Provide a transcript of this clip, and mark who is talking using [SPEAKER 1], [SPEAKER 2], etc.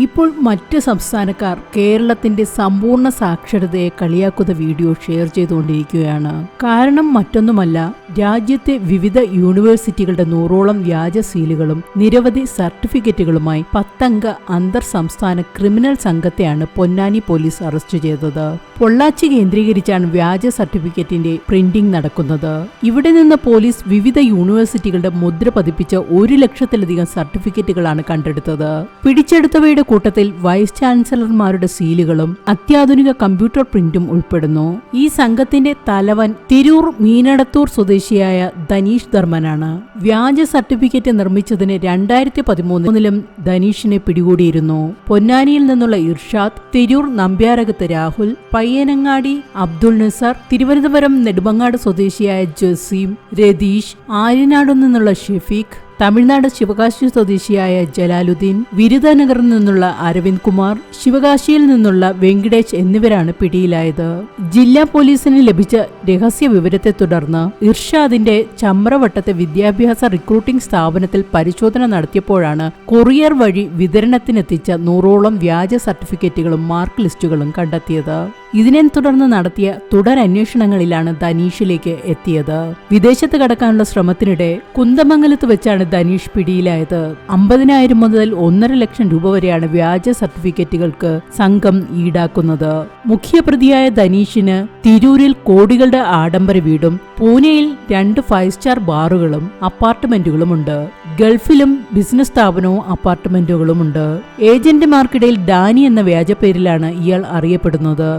[SPEAKER 1] ഇപ്പോൾ മറ്റ് സംസ്ഥാനക്കാർ കേരളത്തിന്റെ സമ്പൂർണ്ണ സാക്ഷരതയെ കളിയാക്കുന്ന വീഡിയോ ഷെയർ ചെയ്തുകൊണ്ടിരിക്കുകയാണ്. കാരണം മറ്റൊന്നുമല്ല, രാജ്യത്തെ വിവിധ യൂണിവേഴ്സിറ്റികളുടെ 100ഓളം വ്യാജ സീലുകളും നിരവധി സർട്ടിഫിക്കറ്റുകളുമായി 10 അംഗ അന്തർ സംസ്ഥാന ക്രിമിനൽ സംഘത്തെയാണ് പൊന്നാനി പോലീസ് അറസ്റ്റ് ചെയ്തത്. പൊള്ളാച്ചി കേന്ദ്രീകരിച്ചാണ് വ്യാജ സർട്ടിഫിക്കറ്റിന്റെ പ്രിന്റിംഗ് നടക്കുന്നത്. ഇവിടെ നിന്ന് പോലീസ് വിവിധ യൂണിവേഴ്സിറ്റികളുടെ മുദ്ര പതിപ്പിച്ച 1 ലക്ഷത്തിലധികം സർട്ടിഫിക്കറ്റുകളാണ് കണ്ടെടുത്തത്. പിടിച്ചെടുത്തവയുടെ കൂട്ടത്തിൽ വൈസ് ചാൻസലർമാരുടെ സീലുകളും അത്യാധുനിക കമ്പ്യൂട്ടർ പ്രിന്റും ഉൾപ്പെടുന്നു. ഈ സംഘത്തിന്റെ തലവൻ തിരൂർ മീനടത്തൂർ സ്വദേശിയായ ധനീഷ് ധർമ്മനാണ്. വ്യാജ സർട്ടിഫിക്കറ്റ് നിർമ്മിച്ചതിന് 2013 ധനീഷിനെ പിടികൂടിയിരുന്നു. പൊന്നാനിയിൽ നിന്നുള്ള ഇർഷാദ്, തിരൂർ നമ്പ്യാരകത്ത് രാഹുൽ, പയ്യനങ്ങാടി അബ്ദുൾ നിസാർ, തിരുവനന്തപുരം നെടുമങ്ങാട് സ്വദേശിയായ ജസീം, രതീഷ്, ആര്യനാടു നിന്നുള്ള ഷെഫീഖ്, തമിഴ്നാട് ശിവകാശി സ്വദേശിയായ ജലാലുദ്ദീൻ, വിരുദനഗറിൽ നിന്നുള്ള അരവിന്ദ് കുമാർ, ശിവകാശിയിൽ നിന്നുള്ള വെങ്കിടേഷ് എന്നിവരാണ് പിടിയിലായത്. ജില്ലാ പോലീസിന് ലഭിച്ച രഹസ്യ വിവരത്തെ തുടർന്ന് ഇർഷാദിന്റെ ചമ്രവട്ടത്തെ വിദ്യാഭ്യാസ റിക്രൂട്ടിംഗ് സ്ഥാപനത്തിൽ പരിശോധന നടത്തിയപ്പോഴാണ് കൊറിയർ വഴി വിതരണത്തിനെത്തിച്ച 100ഓളം വ്യാജ സർട്ടിഫിക്കറ്റുകളും മാർക്ക് ലിസ്റ്റുകളും കണ്ടെത്തിയത്. ഇതിനെ തുടർന്ന് നടത്തിയ തുടരന്വേഷണങ്ങളിലാണ് ധനീഷിലേക്ക് എത്തിയത്. വിദേശത്ത് കടക്കാനുള്ള ശ്രമത്തിനിടെ കുന്ദമംഗലത്ത് വെച്ചാണ് ധനീഷ് പിടിയിലായത്. 50,000 മുതൽ 1.5 ലക്ഷം രൂപ വരെയാണ് വ്യാജ സർട്ടിഫിക്കറ്റുകൾക്ക് സംഘം ഈടാക്കുന്നത്. മുഖ്യപ്രതിയായ ധനീഷിന് തിരൂരിൽ കോടികളുടെ ആഡംബര വീടും പൂനെയിൽ 2 5 സ്റ്റാർ ബാറുകളും അപ്പാർട്ട്മെന്റുകളുമുണ്ട്. ഗൾഫിലും ബിസിനസ് സ്ഥാപനവും അപ്പാർട്ട്മെന്റുകളുമുണ്ട്. ഏജന്റുമാർക്കിടയിൽ ഡാനി എന്ന വ്യാജ പേരിലാണ് ഇയാൾ അറിയപ്പെടുന്നത്.